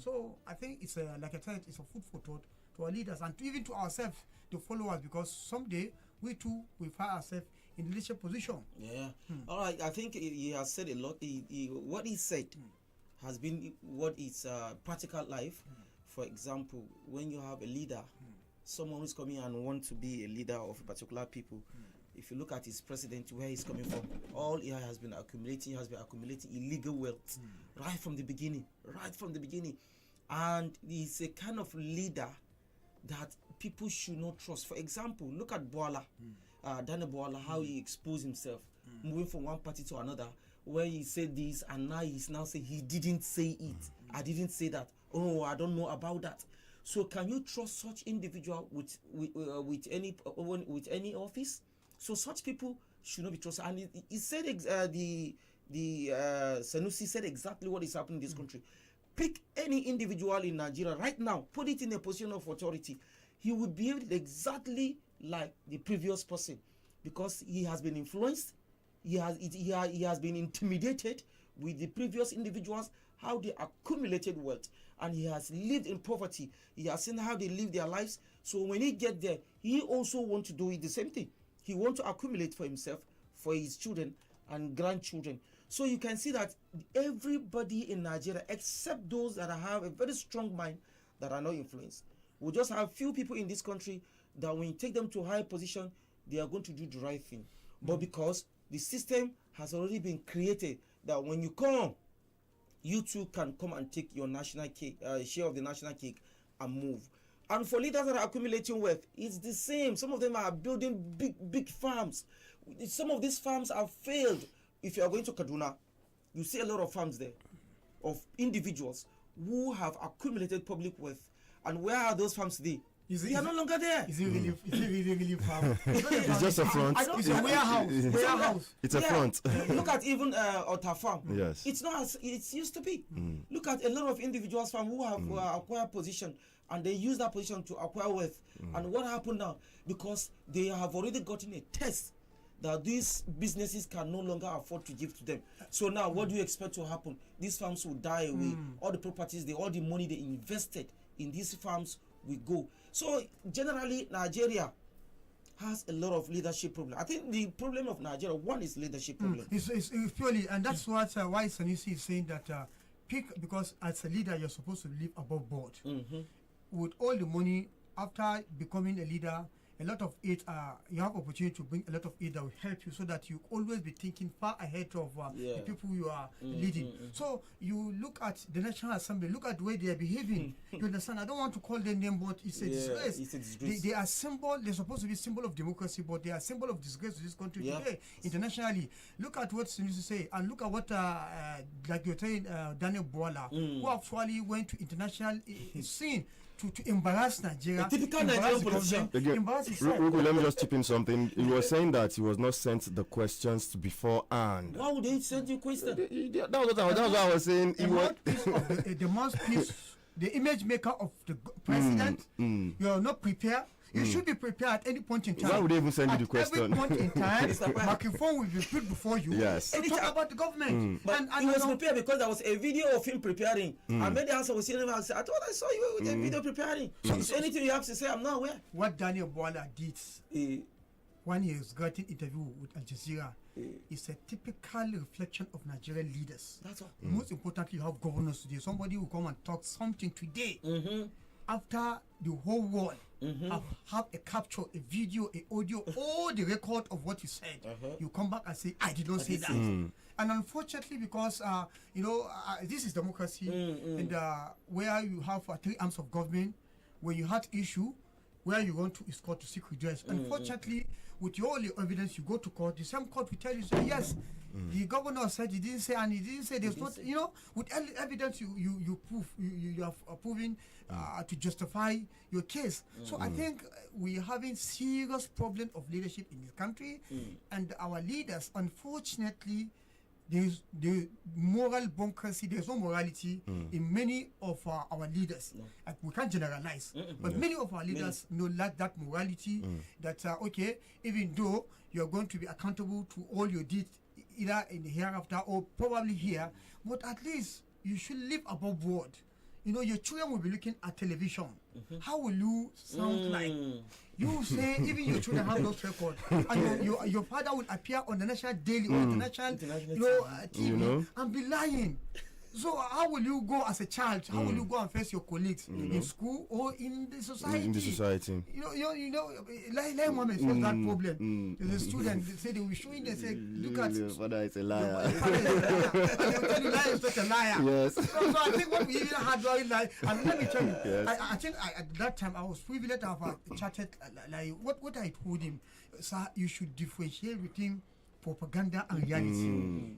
So I think it's like I said, it's a food for thought to our leaders and even to ourselves, the followers, because someday we too will find ourselves in leadership position. Yeah. All right. I think he has said a lot. What he said has been what is practical life. For example, when you have a leader, someone who's coming and want to be a leader of a particular people, if you look at his president, where he's coming from, all he has been accumulating illegal wealth right from the beginning, and he's a kind of leader that people should not trust. For example, look at Boala, Daniel Boala, how he exposed himself, moving from one party to another, where he said this and now he's now saying he didn't say it. I didn't say that. Oh, I don't know about that. So can you trust such individual with any office? So such people should not be trusted. And he said Sanusi said exactly what is happening in this country. Pick any individual in Nigeria right now, put it in a position of authority. He will behave exactly like the previous person, because he has been influenced. He has been intimidated with the previous individuals, how they accumulated wealth, and he has lived in poverty. He has seen how they live their lives. So when he get there, he also wants to do it the same thing. He wants to accumulate for himself, for his children and grandchildren. So you can see that everybody in Nigeria, except those that have a very strong mind, that are not influenced. We just have few people in this country that when you take them to a high position, they are going to do the right thing. But because the system has already been created, that when you come, you too can come and take your national cake, share of the national cake, and move. And for leaders that are accumulating wealth, it's the same. Some of them are building big farms. Some of these farms have failed. If you are going to Kaduna, you see a lot of farms there of individuals who have accumulated public wealth. And where are those farms today? They are no longer there. Is it really farm? It's just a front. It's a warehouse. It's a front. Look at even Ota Farm. Yes. It's not as it used to be. Look at a lot of individuals farm who have acquired position, and they use that position to acquire wealth. And what happened now? Because they have already gotten a test that these businesses can no longer afford to give to them. So now what do you expect to happen? These farms will die away. All the properties, all the money they invested in these farms will go. So generally, Nigeria has a lot of leadership problem. I think the problem of Nigeria, one is leadership problem. It's purely, and that's why Sanusi is saying that because as a leader, you're supposed to live above board. With all the money, after becoming a leader, a lot of it, you have opportunity to bring a lot of it that will help you, so that you always be thinking far ahead of the people you are leading. So you look at the National Assembly, look at the way they are behaving. You understand? I don't want to call them name, but it's a disgrace. It's a disgrace. They are symbol. They're supposed to be symbol of democracy, but they are symbol of disgrace to this country today. Internationally, look at what Sanusi say, and look at what like you're saying, Daniel Boala, who actually went to international scene to embarrass Nigeria. A typical Nigerian politician. Let me just chip in something. He was saying that he was not sent the questions beforehand. Why would they send you questions? That was what I was saying. The mouthpiece, the image maker of the president, you are not prepared. You should be prepared at any point in time. Why would they even send you the question? At every point in time, microphone will be put before you to talk about the government. But he was prepared because there was a video of him preparing. And when the answer was saying, I said, I thought I saw you with a video preparing. So anything you have to say, I'm not aware. What Daniel Boala did when he was getting interview with Al Jazeera is a typical reflection of Nigerian leaders. That's all. Most importantly, you have governors today. Somebody will come and talk something today. After the whole world have a capture, a video, a audio, all the record of what you said, you come back and say, I did not say that. And unfortunately, because this is democracy, and where you have 3 arms of government, when you had issue, where you want to is court to seek redress. Unfortunately, with your only evidence, you go to court. The same court will tell you, say, yes, the governor said he didn't say, and he didn't say. There's not, with evidence you prove, you have proven to justify your case. So I think we're having serious problem of leadership in this country, and our leaders, unfortunately, there's the moral bunkers. There's no morality in many of our leaders. We can't generalize, but many of our leaders lack that morality. That okay, even though you're going to be accountable to all your deeds, either in the hereafter or probably here, but at least you should live above board. you know, your children will be looking at television. How will you sound like? You say even your children have those records, and your father will appear on the national daily or international TV You know? and be lying. So how will you go as a child? How will you go and face your colleagues in school or in the society? In the society. You know, like Mohammed solves that problem. There's a student, they say they will show him, they say, look at Your father is a your liar. father is a liar. And they will tell you liar is not a liar. Yes. So I think what we even had during like, and let me tell you, Yes. I think at that time I was privileged to have chatted like what I told him, sir, you should differentiate between propaganda and reality.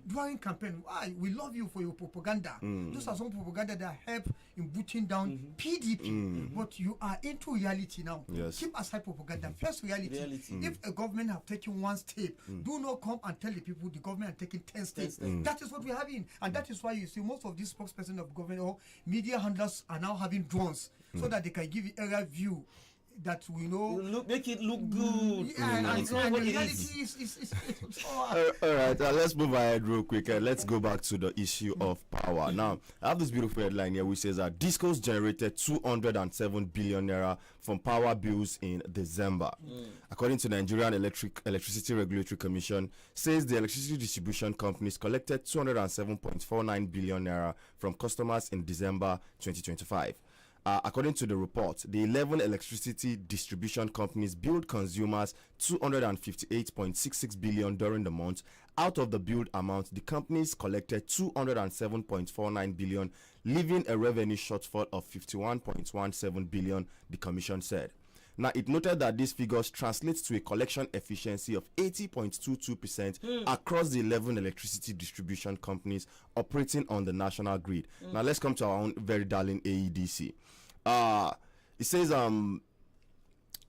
During campaign, why we love you for your propaganda. Those are some propaganda that help in booting down PDP. But you are into reality now. Yes. Keep aside propaganda. First reality. If a government have taken one step, do not come and tell the people the government are taking 10 steps. That is what we're having. And that is why you see most of these spokesperson of government or media handlers are now having drones so that they can give you area view that we know. Make it look good. Yeah, And it's not and what the it reality is. is All right, let's move ahead real quick. Let's go back to the issue of power. Now, I have this beautiful headline here which says that Discos generated 207 billion naira from power bills in December. According to Nigerian Electricity Regulatory Commission, says the electricity distribution companies collected 207.49 billion naira from customers in December 2025. According to the report, the 11 electricity distribution companies billed consumers 258.66 billion during the month. Out of the billed amount, the companies collected 207.49 billion, leaving a revenue shortfall of 51.17 billion, the commission said. Now, it noted that these figures translate to a collection efficiency of 80.22% across the 11 electricity distribution companies operating on the national grid. Now, let's come to our own very darling AEDC. It says,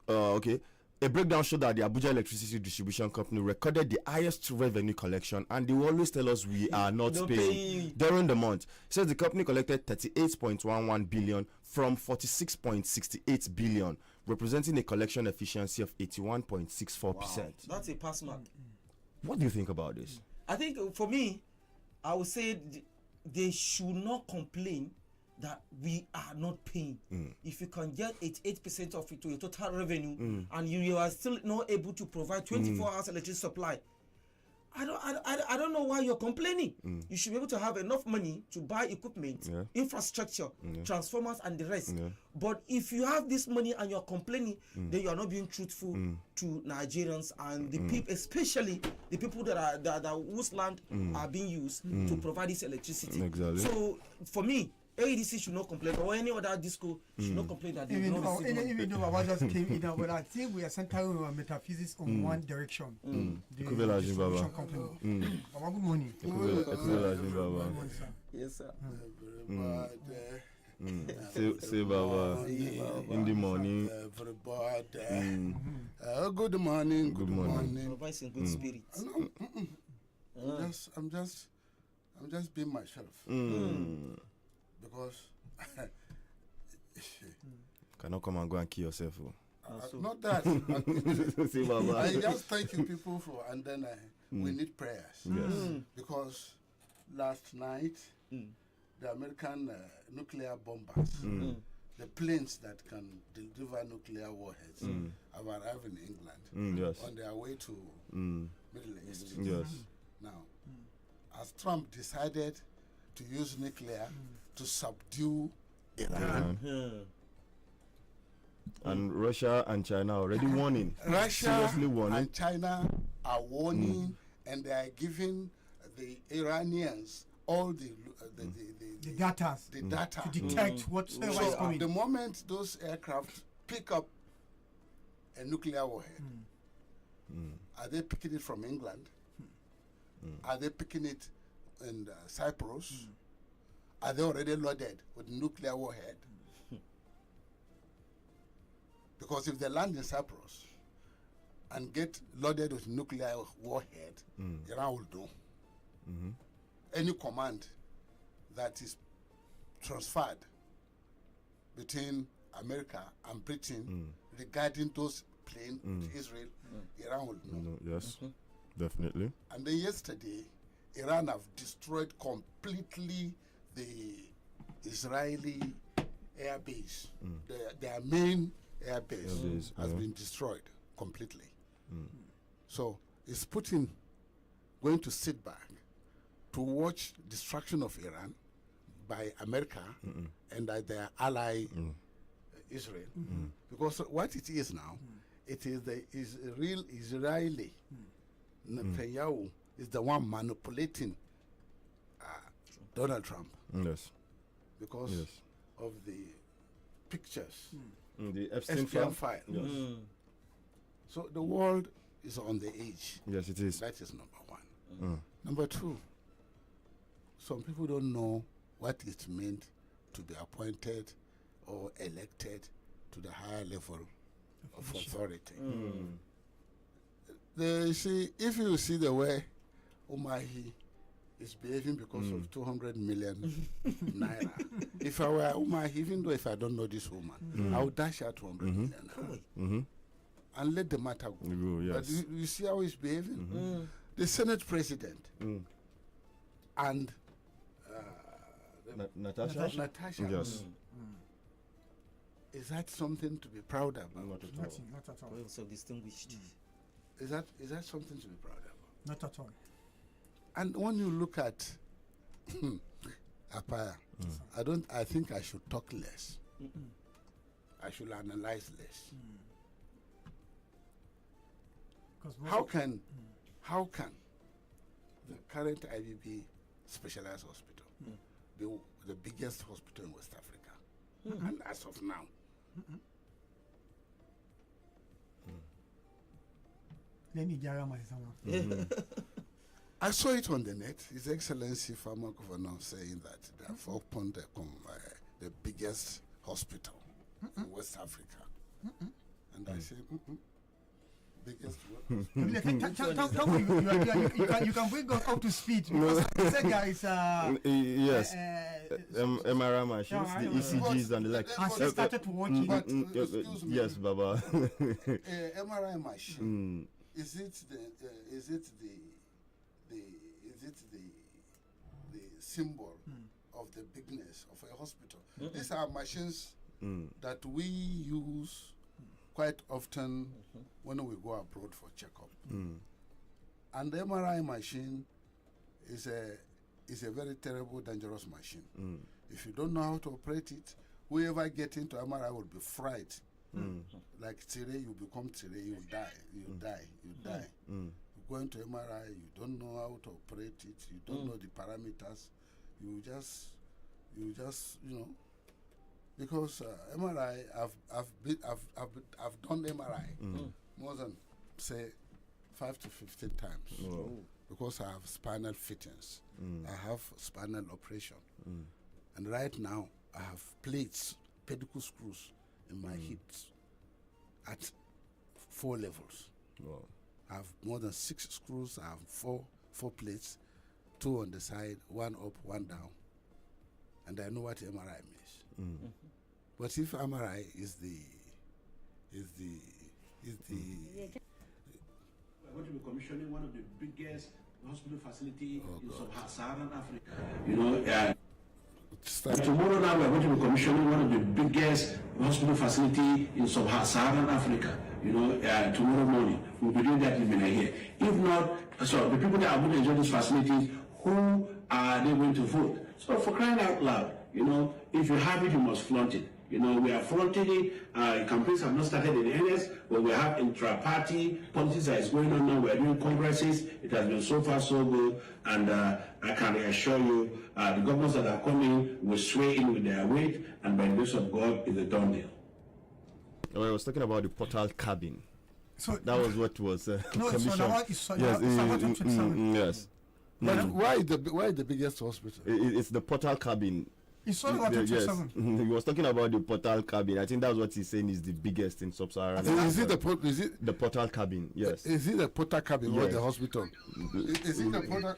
okay, a breakdown showed that the Abuja Electricity Distribution Company recorded the highest revenue collection, and they will always tell us we are not paying during the month. It says the company collected 38.11 billion from 46.68 billion, representing a collection efficiency of 81.64%. That's a pass mark. What do you think about this? I think for me, I would say they should not complain that we are not paying. If you can get 88% of it to your total revenue and you are still not able to provide 24 hours electricity supply, I don't know why you're complaining. You should be able to have enough money to buy equipment, infrastructure, transformers and the rest. But if you have this money and you're complaining, then you are not being truthful to Nigerians and the people, especially the people that whose land are being used to provide this electricity. Exactly. So for me, AEDC should not complain, or any other disco should not complain that they will not receive money. Even though Baba just came in, but I think we are centering our metaphysics on one direction. The distribution company. Baba, good morning. Good morning, sir. Yes, sir. Say Baba in the morning. Good morning. Good morning. Provides in good spirits. I'm just being myself. Because Cannot come and go and kill yourself. not that. Say Baba. I just thanking people for, and then we need prayers. Yes. Because last night the American nuclear bombers, the planes that can deliver nuclear warheads, have arrived in England Yes. on their way to Middle East. Yes. Now, as Trump decided to use nuclear to subdue Iran, And Russia and China already warning. Russia Seriously warning. and China are warning, and they are giving the Iranians all the data data to detect whatever is So coming. the moment those aircraft pick up a nuclear warhead, are they picking it from England? Are they picking it in Cyprus? Are they already loaded with nuclear warhead? Because if they land in Cyprus and get loaded with nuclear warhead, Iran will do. Any command that is transferred between America and Britain regarding those planes to Israel, Iran will know. Yes. Definitely. And then yesterday, Iran have destroyed completely the Israeli air base, their main air base, base, has been destroyed completely. So is Putin going to sit back to watch destruction of Iran by America and their ally Israel? Because what it is now, it is the real Israeli. Netanyahu is the one manipulating Donald Trump Yes. because Yes. of the pictures, The Epstein SPM file. file. Yes. So the world is on the edge. Yes, it is. That is number one. Number two, some people don't know what it meant to be appointed or elected to the higher level of authority. They see, if you see the way Umahi is behaving because of 200 million naira. If I were Umahi, even though if I don't know this woman, I would dash her 200 million naira and let the matter go. But Yes. you see how he's behaving? The Senate president and Natasha? Natasha. Yes. Is that something to be proud about? Not at all. Nothing, not at all. Well, so distinguished. Is that something to be proud about? Not at all. And when you look at Apaya, I think I should talk less. I should analyze less. 'Cause How can the current IBB specialized hospital be the biggest hospital in West Africa? And as of now, let me get my someone. I saw it on the net. His Excellency Former Governor saying that they have opened the biggest hospital in West Africa. And I say, biggest what? Tell me, you can bring us up to speed. Because the second is Yes. MRI machines, Yeah, the I- ECGs and the like. has she started to watch it? But, excuse me. Yes, Baba. MRI machine. Is it the symbol of the bigness of a hospital? These are machines that we use quite often when we go abroad for checkup. And the MRI machine is a very terrible, dangerous machine. If you don't know how to operate it, whoever get into MRI will be fried. Like Tire, you become Tire, you die. You go into MRI, you don't know how to operate it, you don't know the parameters, you just because MRI, I've done MRI more than say 5 to 15 times because I have spinal fittings, I have spinal operation, and right now I have plates, pedicle screws in my hips at 4 levels. Wow. I have more than 6 screws. I have four plates, 2 on the side, 1 up, 1 down, and I know what MRI means. But if MRI is the We're going to be commissioning one of the biggest hospital facility in sub-Saharan Africa. You know, tomorrow now we're going to be commissioning one of the biggest hospital facility in sub-Saharan Africa. You know, tomorrow morning we'll be doing that even here. If not, so the people that are going to enjoy these facilities, who are they going to vote? So for crying out loud, you know, if you have it, you must flaunt it. You know, we are fronting it. Campaigns have not started in earnest, but we have intra-party politics that is going on now. We are doing congresses. It has been so far so good, and I can assure you, the governments that are coming will sway in with their weight, and by the grace of God, it's a done deal. I was talking about the portal cabin. So That was what was no, it's commissioned. on it's Yes, 127. yes. But why the biggest hospital? It's the portal cabin. It's on Yes, 127. he was talking about the portal cabin. I think that's what he's saying is the biggest in sub-Saharan. Is it Africa. the The portal cabin? Yes. Is it the porter cabin or Yes. the hospital? Is it the porter?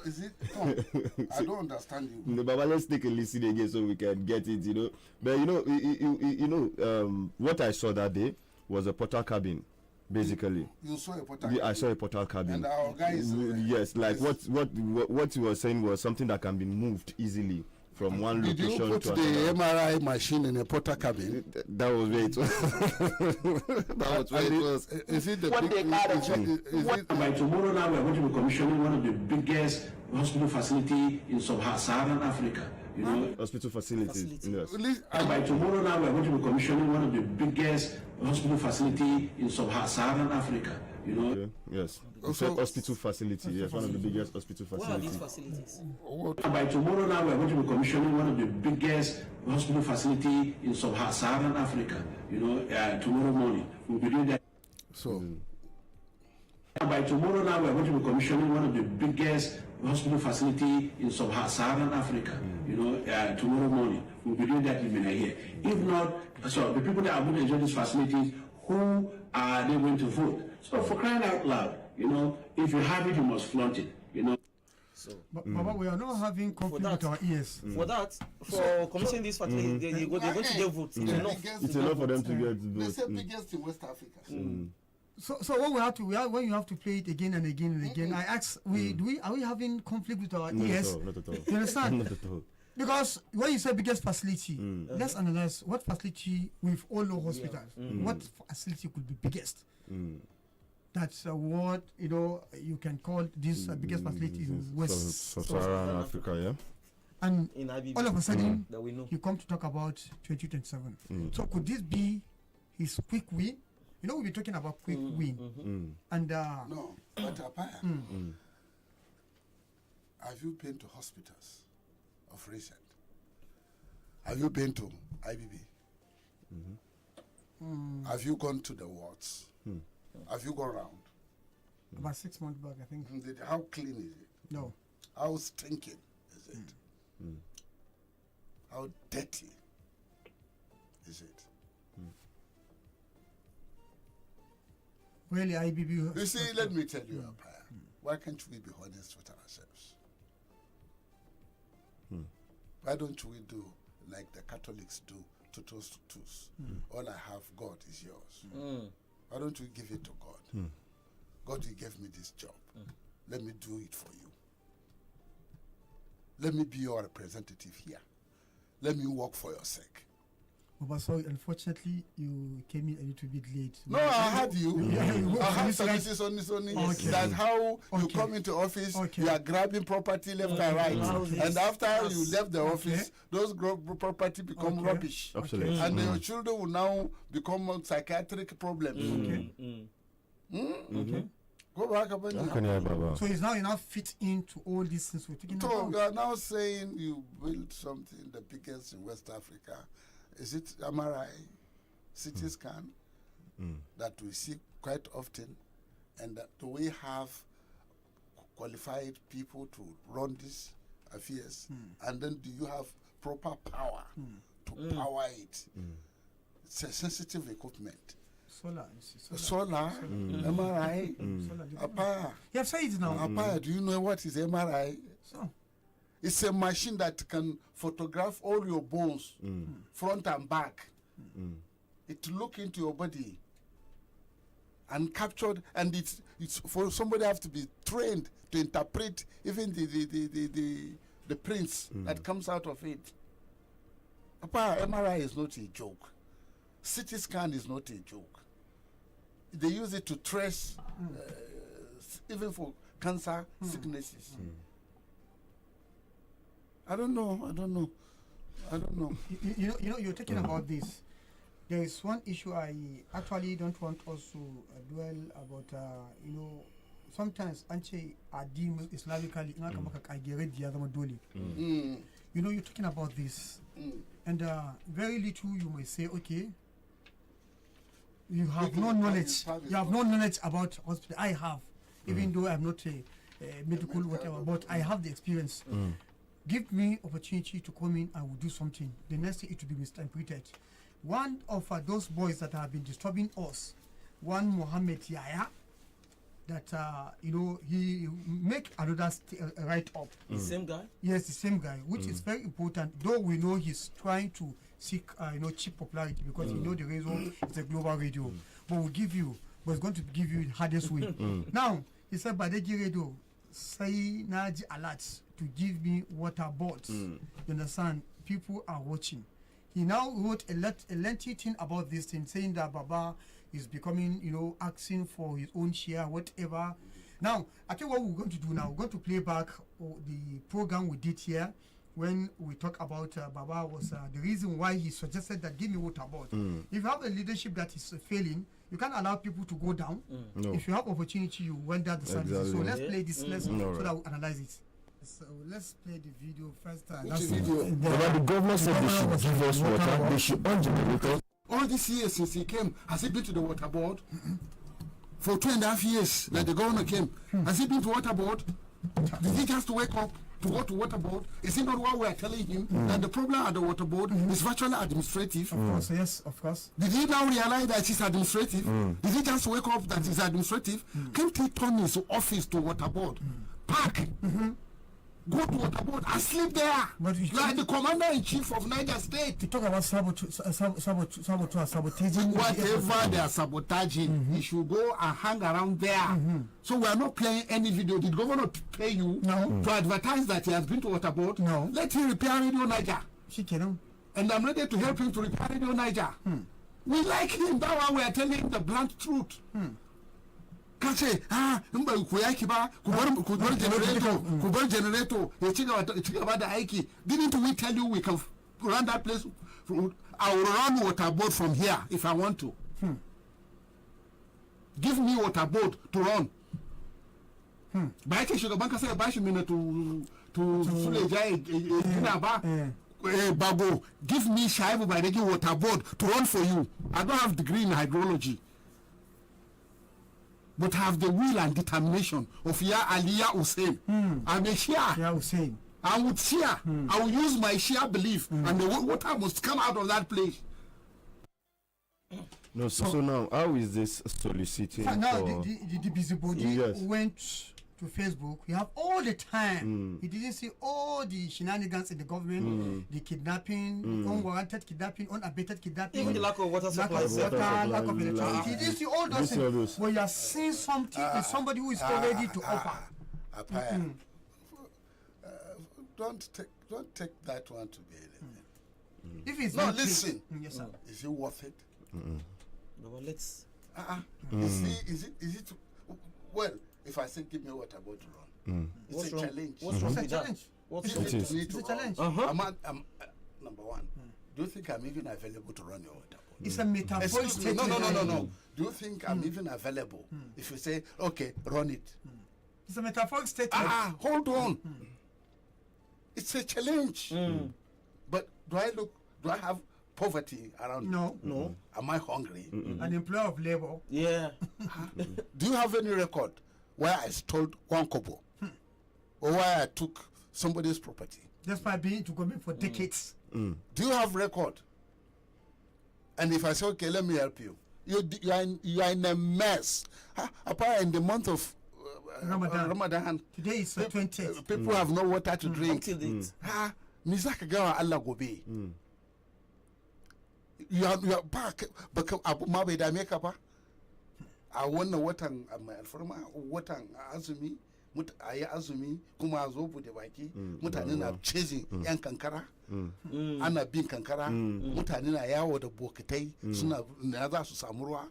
Is it? No, I don't understand you. Baba, let's take a listen again so we can get it, you know. But what I saw that day was a portal cabin, basically. You saw a porter. I saw a portal cabin. And our guys. Yes, like what he was saying was something that can be moved easily from one Did you location put to the another. MRI machine in a porter cabin? That was where it was. That was where it was. Is it the What big, they got is it By tomorrow now, we are going to be commissioning one of the biggest hospital facility in sub-Saharan Africa. You know, Hospital facilities. Facility. Yes. and by tomorrow now, we are going to be commissioning one of the biggest hospital facility in sub-Saharan Africa. You know, Okay. Yes. You Also- said hospital facility. Yes, one of the biggest hospital Where are these facilities. facilities? and by tomorrow now, we are going to be commissioning one of the biggest hospital facility in sub-Saharan Africa. You know, tomorrow morning we'll be doing that. so? And by tomorrow now, we are going to be commissioning one of the biggest hospital facility in sub-Saharan Africa. You know, tomorrow morning we'll be doing that in Mina here. If not, so the people that are going to enjoy these facilities, who are they going to vote? So for crying out loud, you know, if you have it, you must flaunt it. You know. But Baba, we are not having conflict with that. our ears. For that, for commissioning this facility, they're going to get votes. It's enough. It's enough for them to get They votes. say biggest in West Africa. So when when you have to play it again and again and again, I ask, are we having conflict with our Not at ears? all. Not at all. You understand? Not at all. Because when you say biggest facility, let's analyze what facility with all the hospitals, what facility could be biggest. That's what you can call this biggest facility in West. Sub-Saharan Africa, yeah. And In IBB. all of a sudden, That we know. you come to talk about 2027. So could this be his quick win? You know, we'll be talking about quick win. And No, but Apaya, have you been to hospitals of recent? Have you been to IBB? Have you gone to the wards? Have you gone around? about 6 months back, I think. How clean is it? No. How stinking is it? How dirty is it? Really, IBB. You see, let me tell you, Apaya, why can't we be honest with ourselves? Why don't we do like the Catholics do, tutus tutus? All I have, God, is yours. Why don't we give it to God? God, you gave me this job. Let me do it for you. Let me be your representative here. Let me work for your sake. But so unfortunately, you came in a little bit late. No, I had you. Yeah, you I have worked services on this only. Okay. That's how you Okay. come into office. Okay. You are grabbing property left and right. Houses. And after you Yes. left the office, those property become Okay. rubbish. Absolutely. And your children will now become psychiatric problems. Go back up and Can I, Baba? So he's now enough fit into all these things we're talking So about. you are now saying you built something the biggest in West Africa. Is it MRI, CT scan that we see quite often, and that do we have qualified people to run these affairs? And then do you have proper power to power it? It's a sensitive equipment. Solar. Solar, MRI, Solar. Apaya. You have said it now. Apaya, do you know what is MRI? So, It's a machine that can photograph all your bones, front and back. It look into your body and captured, and it's for somebody have to be trained to interpret even the prints that comes out of it. MRI is not a joke. CT scan is not a joke. They use it to trace, even for cancer sicknesses. I don't know. you're talking about this. There is one issue I actually don't want us to dwell about. Sometimes anche addini Islamically in aka maka kagere ya zama dole. You're talking about this, and very little you may say, okay, you have no knowledge. You have no knowledge about hospital. I have, even though I'm not a medical whatever, but I have the experience. Give me opportunity to come in, I will do something. The next thing it will be misinterpreted. One of those boys that have been disturbing us, one Mohammed Yaya, that he make another write up. The same guy? Yes, the same guy, which is very important. Though we know he's trying to seek cheap popularity because the radio is a global radio, but it's going to give you the hardest way. Now he said, "Badeji radio, say naji alert to give me water boards. You understand? People are watching. He now wrote a lengthy thing about this thing, saying that Baba is becoming, asking for his own share, whatever. Now, I think what we're going to do now, we're going to play back the program we did here when we talk about Baba was the reason why he suggested that give me water board. If you have a leadership that is failing, you can't allow people to go down. No. If you have opportunity, you render the services. So let's play this lesson so Alright. that we analyze it. So let's play the video first. Which video? The governor said they should give us water, they should on generators. All these years since he came, has he been to the water board? For 2.5 years, like the governor came, has he been to water board? Did he just wake up to go to water board? Is it not what we are telling him that the problem at the water board is virtually administrative? Of course, yes, of course. Did he now realize that it's administrative? Did he just wake up that it's administrative? Can't he turn his office to water board? Park. Go to water board and sleep there. But you Like the commander-in-chief of Niger State. To talk about sabotaging. Whatever they are sabotaging, he should go and hang around there. So we are not playing any video. Did governor pay you to advertise that he has been to water board? No. Let him repair Radio Niger. Shikenan. And I'm ready to help him to repair Radio Niger. We like him. That's why we are telling him the blunt truth. Can say, in ba ku yaki ba, ku bar generator, ya ci gaba da aiki. Didn't we tell you we can run that place? I will run water board from here if I want to. Give me water board to run. Ba yake shugaban kasa ya bashi mina to Suleja ina ba. Bago, give me Shaibu Baidegi water board to run for you. I don't have degree in hydrology, but have the will and determination of Ya Aliyah Hussein. I'm a Shia. Yeah, Hussein. I would Shia. I will use my Shia belief, and the water must come out of that place. No, so now, how is this soliciting Now for... the busybody Yes. went to Facebook. We have all the time. He didn't see all the shenanigans in the government, the kidnapping, the unwarranted kidnapping, unabated kidnapping, Even the lack of water lack supply. of water, lack of electricity. He didn't see all those This all things. those. When you are seeing something in somebody who is ready to offer. Apaya, don't take that one to be anything. If it's No, not listen. yes, sir. Is it worth it? No, but let's. Is it? Well, if I say give me water board to run, it's What's a wrong? challenge. What's wrong It's a with that? challenge. What's Give wrong? It it is. to me It's to a challenge. run. I'm number one. Do you think I'm even available to run your water board? It's a metaphoric Excuse me. statement. No. Do you think I'm even available if you say, okay, run it? It's a metaphoric statement. Hold on. It's a challenge. But do I have poverty around me? No. Am I hungry? An employer of labor. Yeah. Do you have any record where I stole 1 kobo? Or where I took somebody's property? Despite being to government for decades. Do you have record? And if I say, okay, let me help you, you are in a mess. Apart in the month of Ramadan, Today is the 20th. people have no water to drink. Until it. Me za ka gawa Allah gobe. You are back, baka abu ma bai dame ka ba. A wannan watan mai alfarma watan azumi a yi azumi kuma a zo bude baki mutane na chasing yan kankara ana bin kankara mutane na yawo da bokitai suna na za su samu ruwa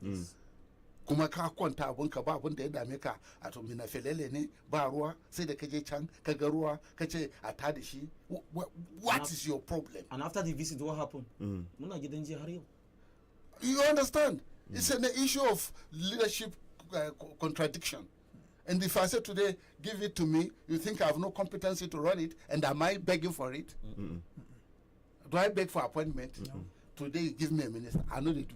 kuma ka kwanta abun ka ba abun da ya dame ka a to mina felele ne ba ruwa sai da kaje can ka ga ruwa ka ce a ta da shi what is your problem? And after the visit, what happened? Muna gidan jiya har yau. You understand? It's an issue of leadership contradiction. And if I say today, give it to me, you think I have no competency to run it, and am I begging for it? Do I beg for appointment? Today, you give me a minister. I know they do.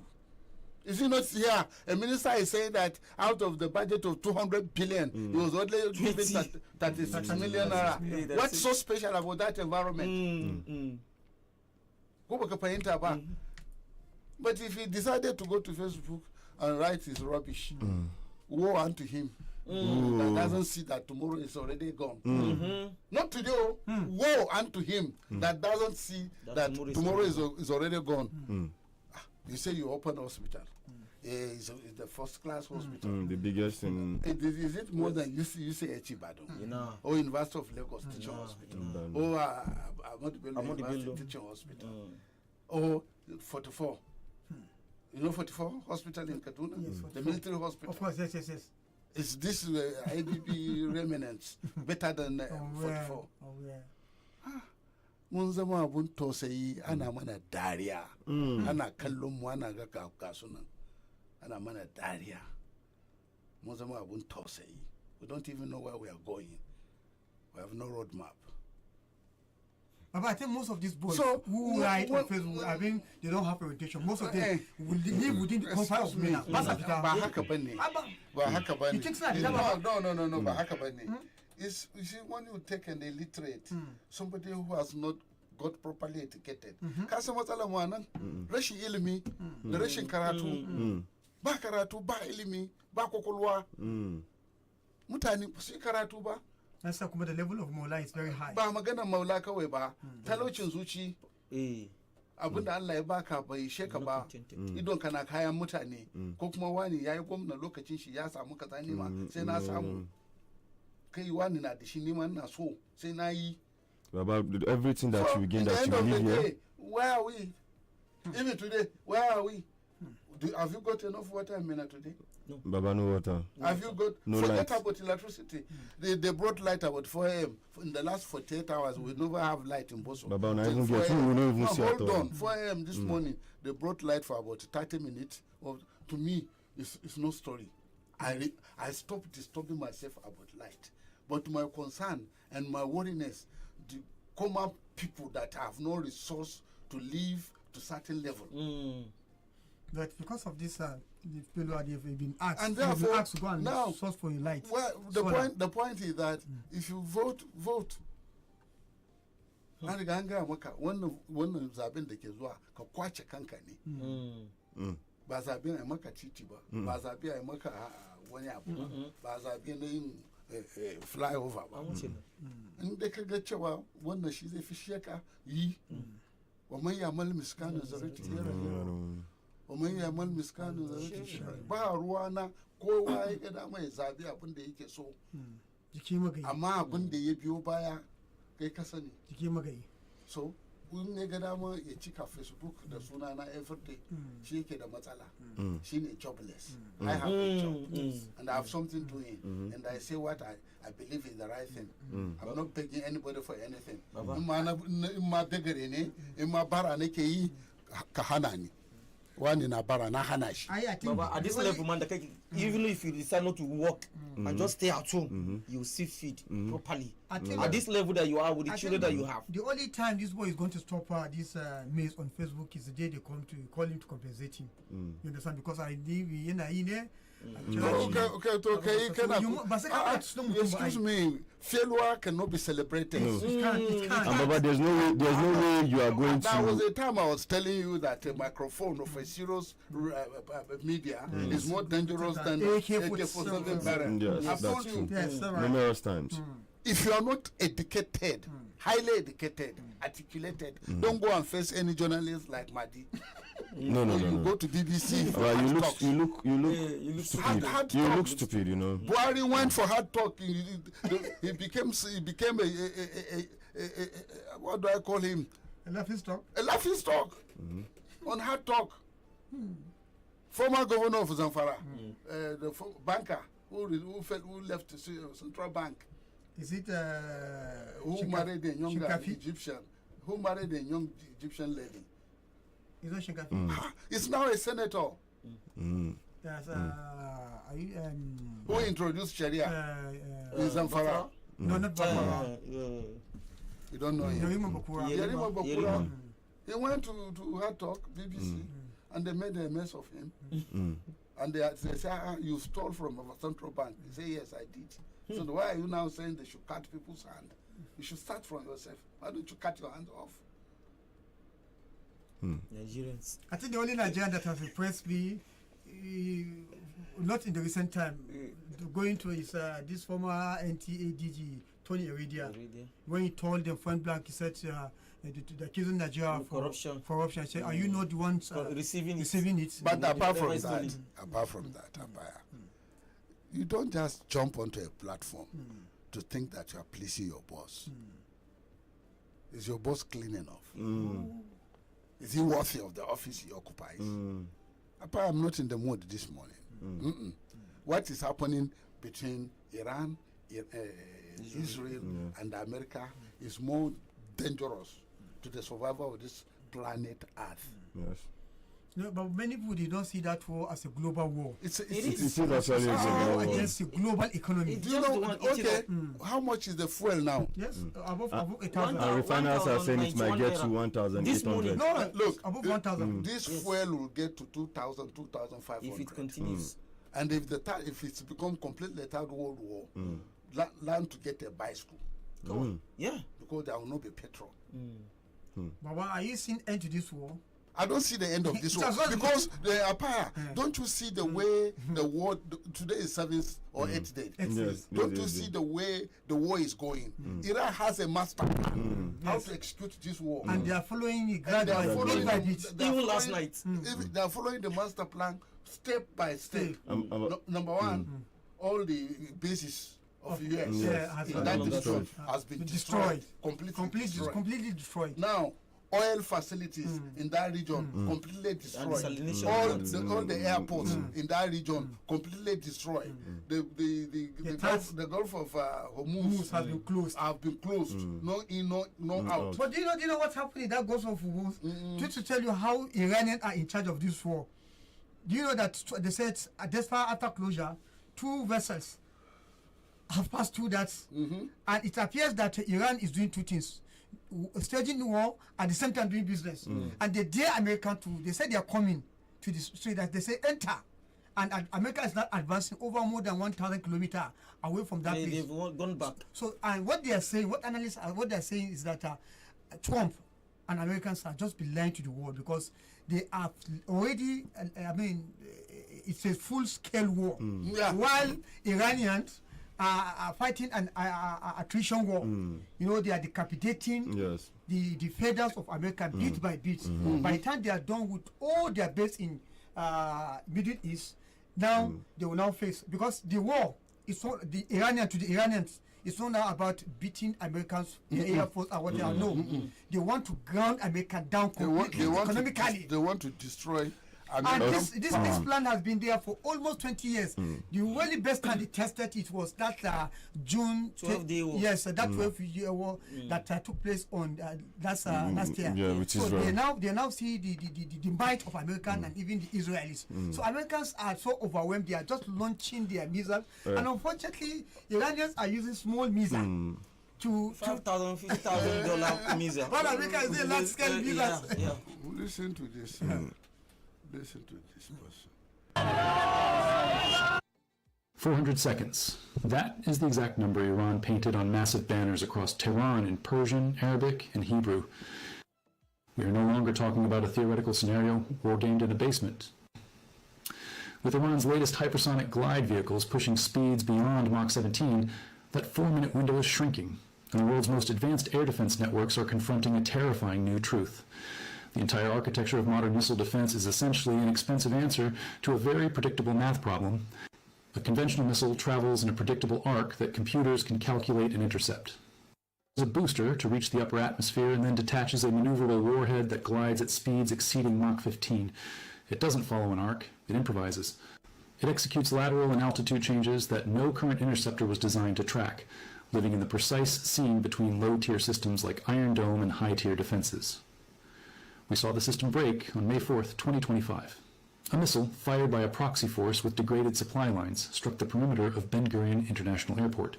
Is it not here? A minister is saying that out of the budget of 200 billion, he was only given 36 million. What's so special about that environment? Go back painter ba. But if he decided to go to Facebook and write his rubbish, woe unto him. That doesn't see that tomorrow is already gone. Not today. Woe unto him that doesn't see that tomorrow is already gone. You say you open a hospital. It's the first class hospital. The biggest in Is it more than UCH Ibadan? You know. Or University of Lagos Teaching Hospital? Or Ahmadu Bello Ahmadu University Bello. Teaching Hospital? Or 44? You know 44 Hospital in Kaduna? Yes, The 44. military hospital. Of course, yes. Is this IBB remnants better than 44? Mun zama abun tausayi ana mana dariya ana kallon mu ana ga kasunan ana mana dariya mun zama abun tausayi. We don't even know where we are going. We have no road map. But I think most of these boys So, who write on Facebook, I mean, they don't have orientation. Most of them will live within the confines of Mina. Ba haka bane. Ba haka bane. You think so? No, ba haka bane. It's, you see, when you take an illiterate, somebody who has not got properly educated, ka san matsalar mu nan rashin ilimi da rashin karatu, ba karatu ba ilimi ba kokolwa, mutane ba su yi karatu ba. That's why the level of Mola is very high. Ba magana maula kawai ba, talaucin zuci. Abinda Allah ya baka bai sheka ba, idon kana kayan mutane, ko kuma wani ya yi gwamna lokacin shi ya samu kaza ne ma sai na samu. Kai wani na da shi ne ma na so sai na yi. About everything that you gain, that you live live here. day, where are we? Even today, where are we? Have you got enough water in Mina today? No. Baba, no water. Have you got? No Forget light. about electricity. They brought light about 4 a.m. In the last 48 hours, we never have light in Boso. Baba, now Till even 4 get a.m. we don't even No, see at hold all. on. 4 a.m. this morning, they brought light for about 30 minutes. Well, to me, it's no story. I stopped disturbing myself about light. But my concern and my worriness, the common people that have no resource to live to certain level. But because of this, the people they've been asked, And they've been therefore, asked to go and now, source for your light. Well, the point is that if you vote. An riga an gaya maka wannan zaben da ke zuwa ka kwace kanka ne. Ba zaben a maka titi ba, ba zaben a maka wani abu ba, ba zaben na yin flyover ba. In da ka ga cewa wannan shi zai fi sheka yi, wa man yamal miskanin zarati wa man yamal miskanin zarati ba ruwa na kowa ya ga dama ya zabi abin da yake so. Jiki magayi. Amma abin da ya biyo baya kai ka sani. Jiki magayi. So in ne ga dama ya cika Facebook da suna na everyday shi yake da matsala, shi ne jobless. I have a job and I have something doing and I say what I believe is the right thing. I'm not begging anybody for anything. In ma begare ne, in ma bara nake yi ka hana ni. Wani na bara na hana shi. I think Baba, at this level, man, even if you decide not to work and just stay at home, you will still feed properly. At this level that you are with the children that you have. The only time this boy is going to stop this maze on Facebook is the day they come to call him to compensate him. You understand? Because I live in a Okay, excuse me. Failure cannot be celebrated. It can't. And Baba, there's no way you are going There was to. a time I was telling you that a microphone of a serious media is more dangerous than AK-47 barrel. Yes, I've that's told true. you, Yes, all right. Numerous times. if you are not educated, highly educated, articulated, don't go and face any journalist like Madi. No. You go to BBC for Well, hard you talks. look stupid. Hard You look talks. stupid, you know. Buhari went for hard talk. He became a what do I call him? A laughing stock. A laughing stock on hard talk. Former governor of Zamfara, the banker who left the Central Bank, Is it who married a young Shinkafi? Egyptian, who married a young Egyptian lady. Is that Shinkafi? He's now a senator Yes. Are you who introduced Sharia in Zamfara. no, not Barbara. You don't know him. Yerima Bakura. Yerima Bakura. He went to Hard Talk, BBC, and they made a mess of him. And they say, you stole from our central bank. He said, yes, I did. So why are you now saying they should cut people's hand? You should start from yourself. Why don't you cut your hand off? Nigerians. I think the only Nigerian that has impressed me, not in the recent time, going to is this former NTA DG Tony Iridia, Iridia. when he told them point blank, he said the accusing Nigeria for corruption. Corruption. I said, are you not the ones Receiving it. receiving it? But apart from Whatever is that, doing. Abaya, you don't just jump onto a platform to think that you are pleasing your boss. Is your boss clean enough? Is he worthy of the office he occupies? Abaya, I'm not in the mood this morning. What is happening between Iran, Israel, and America is more dangerous to the survival of this planet Earth. Yes. No, but many people did not see that war as a global war. It's It is actually a War war. against the global economy. Do you know, okay, how much is the fuel now? Yes, above 1,000. And refiners are saying it might get to 1,800. No, Look, above 1,000. This fuel will get to 2,000, 2,500. If it continues. And if it's become completely third world war, learn to get a bicycle Yeah. because there will not be petrol. Baba, are you seeing end to this war? I don't see the end of this war That's what- because the Apaya. Don't you see the way the war today is 7th or 8th day? Yes, Don't yes, you yes, see yes. the way the war is going? Iran has a master plan how to execute this war. And they are following it And they are gradually, following bit by the- bit. they are Even last following- night. They are following the master plan step by step. Number one, all the bases of US has in been that destroyed. district has been Destroyed. destroyed, Completely destroyed. Now, oil facilities in that region completely destroyed. desalination All the airports in that region completely destroyed. The Gulf of Hormuz has been closed. have been closed. No in, no out. But do you know what's happening in that Gulf of Hormuz? Just to tell you how Iranians are in charge of this war. Do you know that they said just after closure, 2 vessels have passed through that, and it appears that Iran is doing 2 things: staging war at the same time doing business. And they dare America to. They said they are coming to the street. That they say enter, and America is not advancing over more than 1,000 kilometers away from that place. They've gone back. So, and what they are saying, what analysts are, what they are saying is that Trump and Americans are just be lying to the world because they have already. It's a full-scale war. Yeah. While Iranians are fighting an attrition war. You know, they are decapitating the feathers of America bit by bit. By the time they are done with all their base in Middle East, now they will now face, because the war is so, the Iranian to the Iranians, it's not now about beating Americans, the Air Force or what they are. No, they want to ground America down completely economically. They want to destroy. And this plan has been there for almost 20 years. The really best time they tested it was that June 12-day war. Yes, that 12-year war that took place on last year. Yeah, which so is they now see the might of Americans and even the Israelis. So Americans are so overwhelmed; they are just launching their missiles, and unfortunately, Iranians are using small missiles. To $5,000, $50,000 missile. But America is a large scale missiles. Yeah. Listen to this. Listen to this person. 400 seconds. That is the exact number Iran painted on massive banners across Tehran in Persian, Arabic, and Hebrew. We are no longer talking about a theoretical scenario war gamed in a basement. With Iran's latest hypersonic glide vehicles pushing speeds beyond Mach 17, that 4-minute window is shrinking, and the world's most advanced air defense networks are confronting a terrifying new truth. The entire architecture of modern missile defense is essentially an expensive answer to a very predictable math problem. A conventional missile travels in a predictable arc that computers can calculate and intercept. It uses a booster to reach the upper atmosphere and then detaches a maneuverable warhead that glides at speeds exceeding Mach 15. It doesn't follow an arc, it improvises. It executes lateral and altitude changes that no current interceptor was designed to track, living in the precise seam between low-tier systems like Iron Dome and high-tier defenses. We saw the system break on May 4th, 2025. A missile, fired by a proxy force with degraded supply lines, struck the perimeter of Ben Gurion International Airport.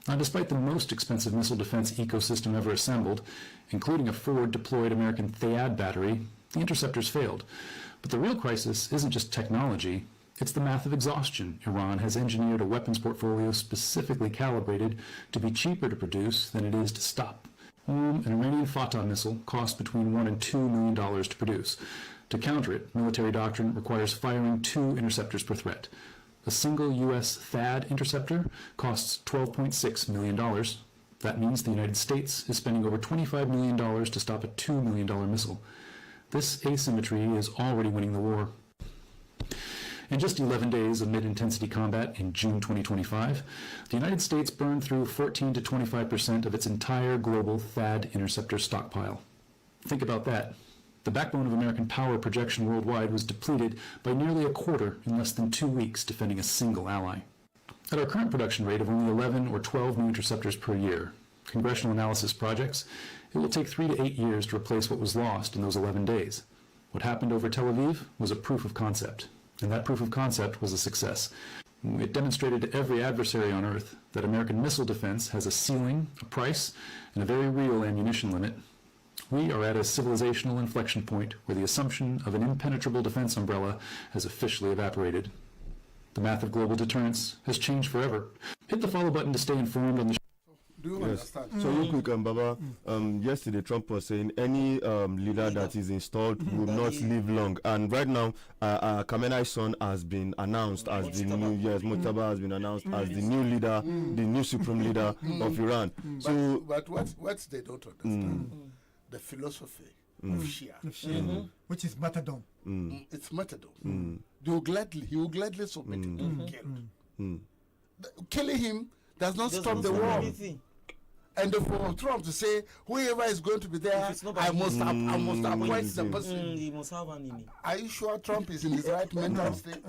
Now, despite the most expensive missile defense ecosystem ever assembled, including a forward-deployed American THAAD battery, the interceptors failed. But the real crisis isn't just technology, it's the math of exhaustion. Iran has engineered a weapons portfolio specifically calibrated to be cheaper to produce than it is to stop. An Iranian Fatah missile costs between $1 and $2 million to produce. To counter it, military doctrine requires firing 2 interceptors per threat. A single U.S. THAAD interceptor costs $12.6 million. That means the United States is spending over $25 million to stop a $2 million missile. This asymmetry is already winning the war. In just 11 days of mid-intensity combat in June 2025, the United States burned through 14 to 25% of its entire global THAAD interceptor stockpile. Think about that. The backbone of American power projection worldwide was depleted by nearly a quarter in less than 2 weeks defending a single ally. At our current production rate of only 11 or 12 new interceptors per year, congressional analysis projects, it will take 3 to 8 years to replace what was lost in those 11 days. What happened over Tel Aviv was a proof of concept, and that proof of concept was a success. It demonstrated to every adversary on Earth that American missile defense has a ceiling, a price, and a very real ammunition limit. We are at a civilizational inflection point where the assumption of an impenetrable defense umbrella has officially evaporated. The math of global deterrence has changed forever. Hit the follow button to stay informed on the Do you understand? So real quick, Baba, yesterday Trump was saying any leader that is installed will not live long. And right now, Khamenei's son has been announced as the new, Mojtaba has been announced as the new leader, the new supreme leader of Iran. But what they don't understand, the philosophy of Shia, which is martyrdom. it's martyrdom. He will gladly submit to being killed. Killing him does not stop the war. Anything. And for Trump to say whoever is going to be there, I must appoint the person. He must have an enemy. Are you sure Trump is in his right mental state?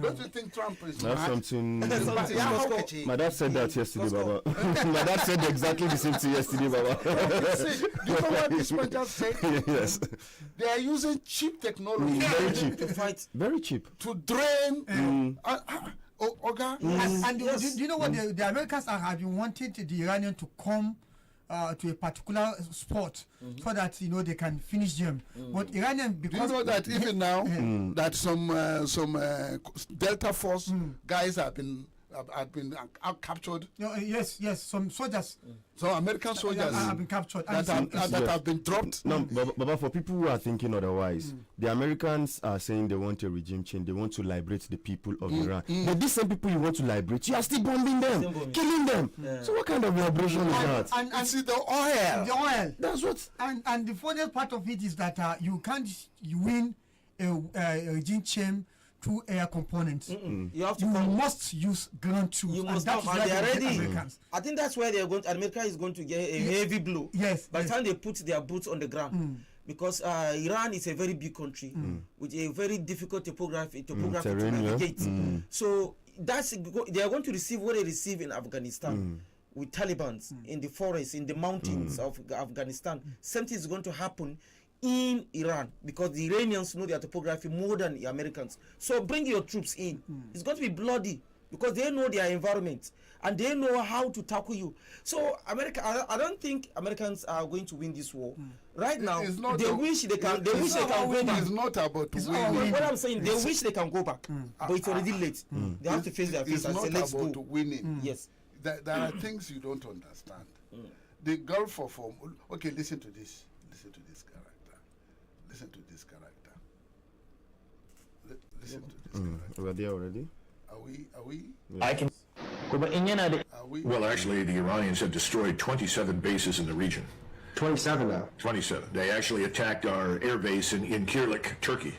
Don't you think Trump is That's mad? something. Yeah, My dad said that yesterday, Baba. My dad said exactly the same thing yesterday, Baba. See, do you know what this man just said? Yes. They are using cheap technology Very cheap. To fight. Very cheap. to drain. Oga, And do you know what the Americans have been wanting the Iranian to come to a particular spot so that they can finish them. But Iranian, do because you know that even now that some Delta Force guys have been captured? yes, some soldiers So American soldiers have been captured. that have been dropped. No, but for people who are thinking otherwise, the Americans are saying they want a regime change. They want to liberate the people of Iran. But these same people you want to liberate, you are still bombing them, killing them. So what kind of liberation is that? And see the oil. The oil. That's what. And the funniest part of it is that you can't win a regime change through air components. You have to You come. must use ground troops. You And must that come, is and where they are they get ready. Americans. I think that's where America is going to get a heavy blow. Yes, By the yes. time they put their boots on the ground, because Iran is a very big country with a very difficult topography to terrain, yeah. navigate. So they are going to receive what they receive in Afghanistan. With Taliban in the forests, in the mountains of Afghanistan. Same thing is going to happen in Iran because the Iranians know their topography more than the Americans. So bring your troops in. It's going to be bloody because they know their environment and they know how to tackle you. So America, I don't think Americans are going to win this war. Right now, It's not they a- wish they can. They it's wish they not can about go winning, back. It's not about not winning. about What I'm saying, they wish they can go back, but it's already late. They have to face their It's face and not say, "Let's about go." winning. Yes. There are things you don't understand. The Gulf of okay, listen to this. Listen to this character. Listen to this character. Listen to this character. We're there already. Are we? I can. Are we? Well, actually, the Iranians have destroyed 27 bases in the region. 27 now. 27. They actually attacked our air base in Kirlik, Turkey,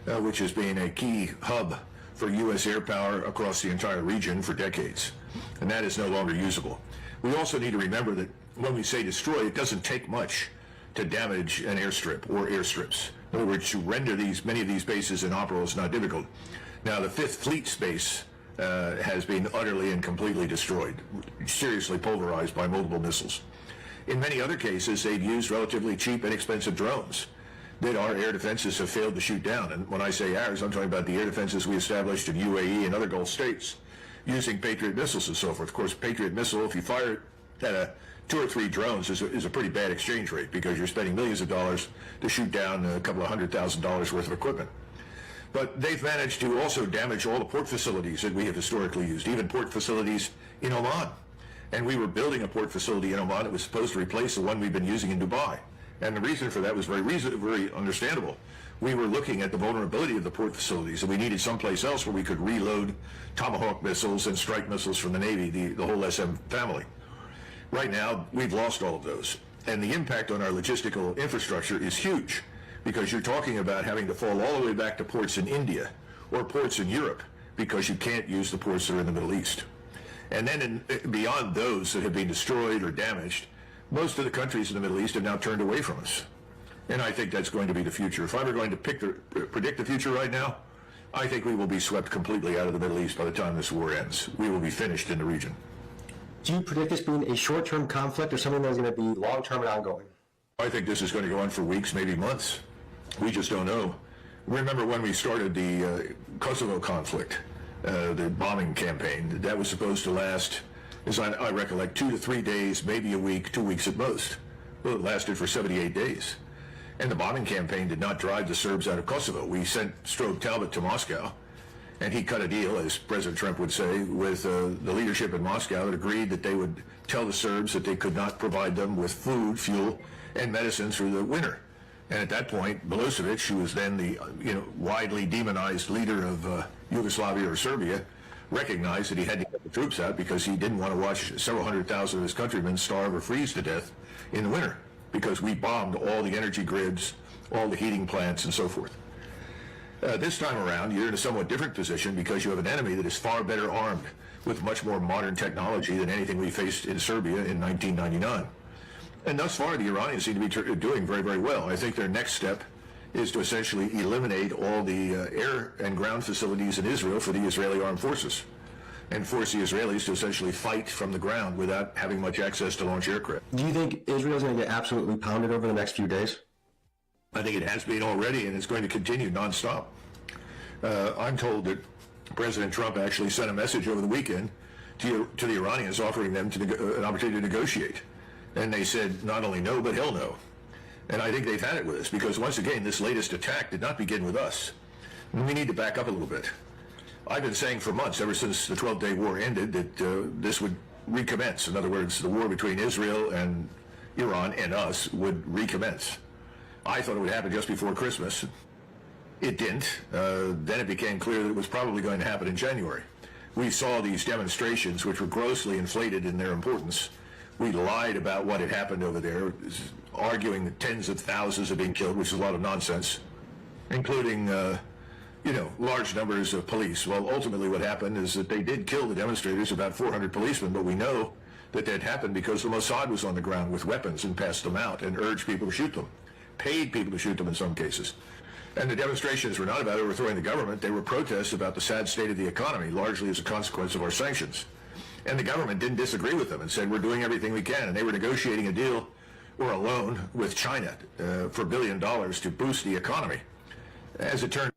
which has been a key hub for U.S. air power across the entire region for decades. And that is no longer usable. We also need to remember that when we say destroy, it doesn't take much to damage an airstrip or airstrips. In other words, to render many of these bases inoperable is not difficult. Now, the 5th Fleet space has been utterly and completely destroyed, seriously pulverized by multiple missiles. In many other cases, they've used relatively cheap, inexpensive drones that our air defenses have failed to shoot down. And when I say ours, I'm talking about the air defenses we established in UAE and other Gulf states using Patriot missiles and so forth. Of course, Patriot missile, if you fire it at 2 or 3 drones, is a pretty bad exchange rate because you're spending millions of dollars to shoot down a couple of $100,000 worth of equipment. But they've managed to also damage all the port facilities that we have historically used, even port facilities in Oman. And we were building a port facility in Oman that was supposed to replace the one we've been using in Dubai. And the reason for that was very understandable. We were looking at the vulnerability of the port facilities, and we needed someplace else where we could reload Tomahawk missiles and strike missiles from the Navy, the whole SM family. Right now, we've lost all of those. And the impact on our logistical infrastructure is huge, because you're talking about having to fall all the way back to ports in India or ports in Europe because you can't use the ports that are in the Middle East. And then beyond those that have been destroyed or damaged, most of the countries in the Middle East have now turned away from us. And I think that's going to be the future. If I were going to predict the future right now, I think we will be swept completely out of the Middle East by the time this war ends. We will be finished in the region. Do you predict this being a short-term conflict or something that's going to be long-term and ongoing? I think this is going to go on for weeks, maybe months. We just don't know. Remember when we started the Kosovo conflict, the bombing campaign, that was supposed to last, as I recollect, 2 to 3 days, maybe a week, 2 weeks at most. Well, it lasted for 78 days. And the bombing campaign did not drive the Serbs out of Kosovo. We sent Strobe Talbot to Moscow, and he cut a deal, as President Trump would say, with the leadership in Moscow that agreed that they would tell the Serbs that they could not provide them with food, fuel, and medicines through the winter. And at that point, Milosevic, who was then the widely demonized leader of Yugoslavia or Serbia, recognized that he had to get the troops out because he didn't want to watch several 100,000 of his countrymen starve or freeze to death in the winter, because we bombed all the energy grids, all the heating plants, and so forth. This time around, you're in a somewhat different position because you have an enemy that is far better armed with much more modern technology than anything we faced in Serbia in 1999. And thus far, the Iranians seem to be doing very, very well. I think their next step is to essentially eliminate all the air and ground facilities in Israel for the Israeli armed forces and force the Israelis to essentially fight from the ground without having much access to launch aircraft. Do you think Israel's going to get absolutely pounded over the next few days? I think it has been already, and it's going to continue nonstop. I'm told that President Trump actually sent a message over the weekend to the Iranians offering them an opportunity to negotiate. And they said not only no, but hell no. And I think they've had it with us, because once again, this latest attack did not begin with us. And we need to back up a little bit. I've been saying for months, ever since the 12-day war ended, that this would recommence. In other words, the war between Israel and Iran and us would recommence. I thought it would happen just before Christmas. It didn't. Then it became clear that it was probably going to happen in January. We saw these demonstrations, which were grossly inflated in their importance. We lied about what had happened over there, arguing that tens of thousands had been killed, which is a lot of nonsense, including large numbers of police. Well, ultimately what happened is that they did kill the demonstrators, about 400 policemen, but we know that that happened because the Mossad was on the ground with weapons and passed them out and urged people to shoot them, paid people to shoot them in some cases. And the demonstrations were not about overthrowing the government. They were protests about the sad state of the economy, largely as a consequence of our sanctions. And the government didn't disagree with them and said, we're doing everything we can. And they were negotiating a deal or a loan with China for $1 billion to boost the economy. As it turned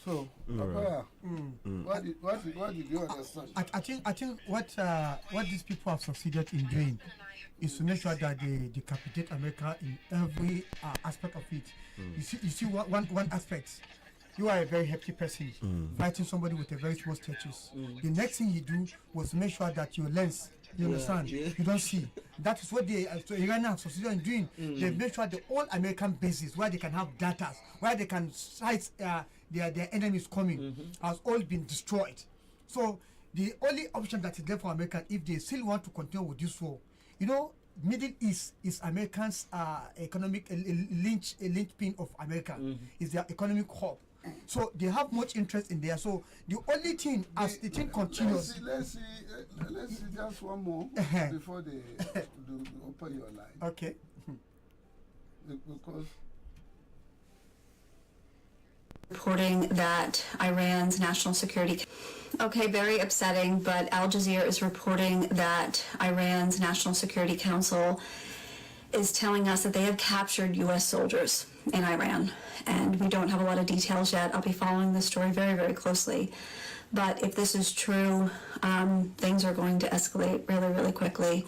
So, Papa, what did you understand? I think what these people have succeeded in doing is to make sure that they decapitate America in every aspect of it. You see one aspect. You are a very hefty person fighting somebody with a very small status. The next thing you do was to make sure that your lens, you understand, you don't see. That is what the Iranians succeeded in doing. They make sure the all American bases where they can have data, where they can sight their enemies coming, has all been destroyed. So the only option that is there for America, if they still want to continue with this war, Middle East is Americans' economic linchpin of America. Is their economic hub. So they have much interest in there. So the only thing, as the thing continues, Let's see just one more before they open your line. Okay. Because reporting that Iran's national security... Okay, very upsetting, but Al Jazeera is reporting that Iran's National Security Council is telling us that they have captured U.S. soldiers in Iran. And we don't have a lot of details yet. I'll be following this story very, very closely. But if this is true, things are going to escalate really, really quickly.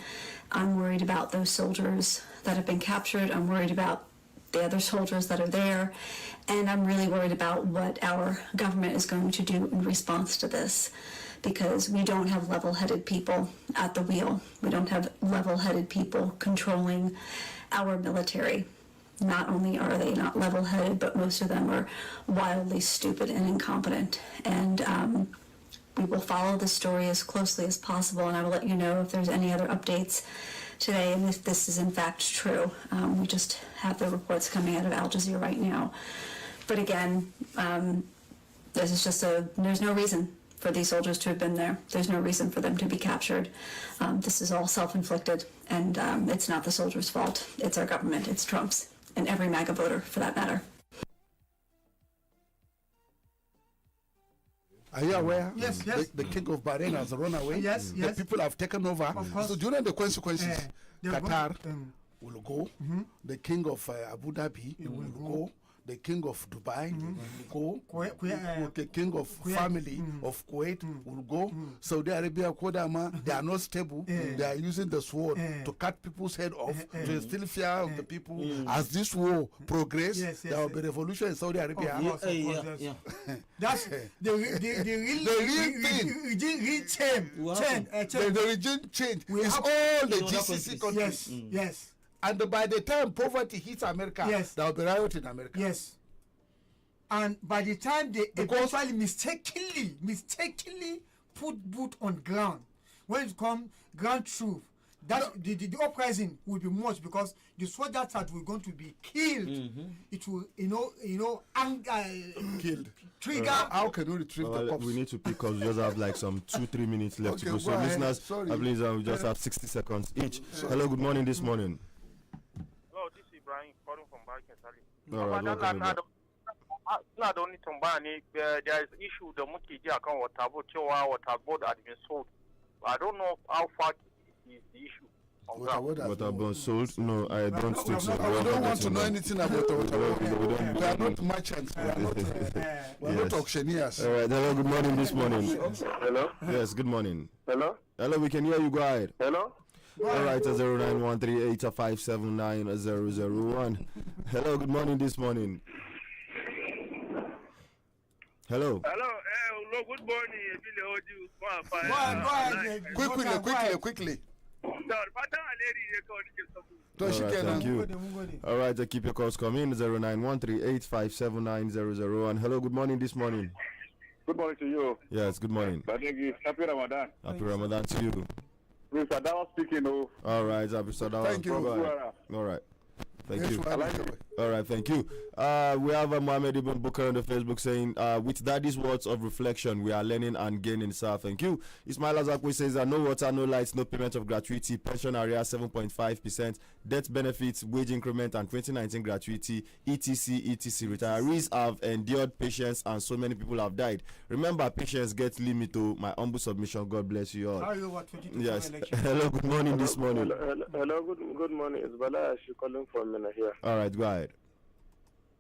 I'm worried about those soldiers that have been captured. I'm worried about the other soldiers that are there. And I'm really worried about what our government is going to do in response to this, because we don't have level-headed people at the wheel. We don't have level-headed people controlling our military. Not only are they not level-headed, but most of them are wildly stupid and incompetent. And We will follow the story as closely as possible, and I will let you know if there's any other updates today and if this is in fact true. We just have the reports coming out of Al Jazeera right now. But again, there's no reason for these soldiers to have been there. There's no reason for them to be captured. This is all self-inflicted, and it's not the soldiers' fault. It's our government, it's Trump's, and every MAGA voter for that matter. Are you aware? Yes, yes. The king of Bahrain has run away. Yes, yes. The people have taken over. Of course. So do you know the consequences? Qatar will go. The king of Abu Dhabi will go. The king of Dubai will go. The king of family of Kuwait will go. Saudi Arabia, Kodama, they are not stable. They are using the sword to cut people's head off, to instill fear of the people. As this war progresses, there will be revolution in Saudi Arabia. That's the real thing. The regime change is all the GCC countries. Yes. And by the time poverty hits America, there will be riot in America. Yes. And by the time they eventually mistakenly put boot on ground, when it comes ground truth, that the uprising will be much because the soldiers that were going to be killed, it will Killed. Trigger. How can we retrieve the cops? We need to pick up. We just have like some 2-3 minutes left to go. So listeners, please, we just have 60 seconds each. Hello, good morning this morning. Hello, this is Ibrahim calling from Barking. All right, welcome back. Not only Tumbani, there is issue the Mukiji account water board has been sold. I don't know how far is the issue. Water board sold? No, I don't think so. We don't want to know anything about water board. We are not merchants. We are not auctioneers. All right, hello, good morning this morning. Hello? Yes, good morning. Hello? Hello, we can hear you. Go ahead. Hello? All right, 091385790001. Hello, good morning this morning. Hello. Hello, good morning. Quickly. All right, thank you. All right, keep your calls coming. 091385790001. Hello, good morning this morning. Good morning to you. Yes, good morning. Happy Ramadan. Happy Ramadan to you. Mr. Dawa speaking. All right, Mr. Dawa. Thank you. All right. Thank you. Yes, All right, thank you. We have Mohammed Ibn Booker on the Facebook saying, with daddy's words of reflection, we are learning and gaining, sir. Thank you. Ismail Azakwe says that no water, no lights, no payment of gratuity, pension area 7.5%, death benefits, wage increment, and 2019 gratuity, etc. Retirees have endured patience, and so many people have died. Remember, patience gets limit to my humble submission. God bless you all. Yes. Hello, good morning this morning. Hello, good morning. It's Bala Ashi calling from Mina here. All right, go ahead.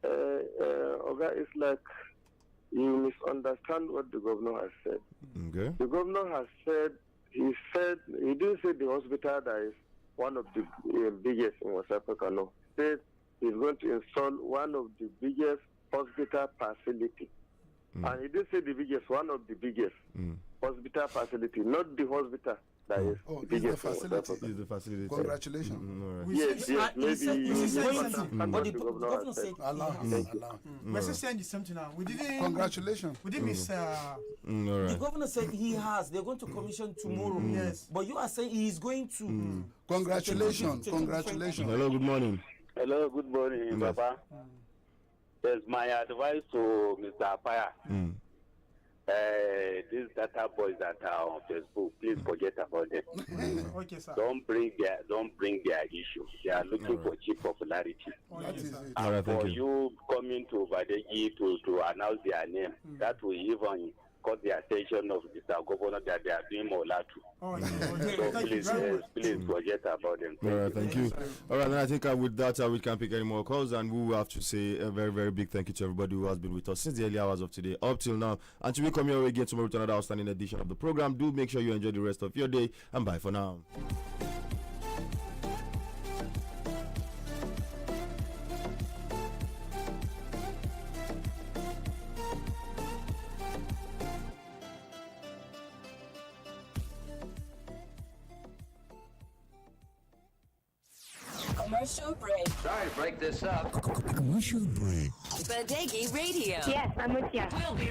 Oga, it's like you misunderstand what the governor has said. Okay. The governor has said, he didn't say the hospital that is one of the biggest in West Africa, no. He said he's going to install one of the biggest hospital facility. And he didn't say the biggest, one of the biggest hospital facility, not the hospital. That is the biggest the facility. Congratulations. Yes, maybe But the governor said Allah. We're still saying the same thing now. We didn't. Congratulations. We didn't miss. the governor said he has. They're going to commission tomorrow. Yes. But you are saying he is going to. Congratulations. Congratulations. Hello, good morning. Hello, good morning, Papa. There's my advice to Mr. Apaya. These data boys that are on Facebook, please forget about them. Okay, sir. Don't bring their issue. They are looking for cheap popularity. That is it. All right, thank For you coming to Badegi to announce their name, that will even caught the attention of Mr. Governor that they are doing Molatu. So please forget about them. All right, thank you. All right, then I think with that we can't pick any more calls, and we will have to say a very, very big thank you to everybody who has been with us since the early hours of today up till now. Until we come here again tomorrow to another outstanding edition of the program, do make sure you enjoy the rest of your day, and bye for now. Commercial break. Sorry to break this up. Commercial break. Badegi Radio. Yes, I'm with you. We'll be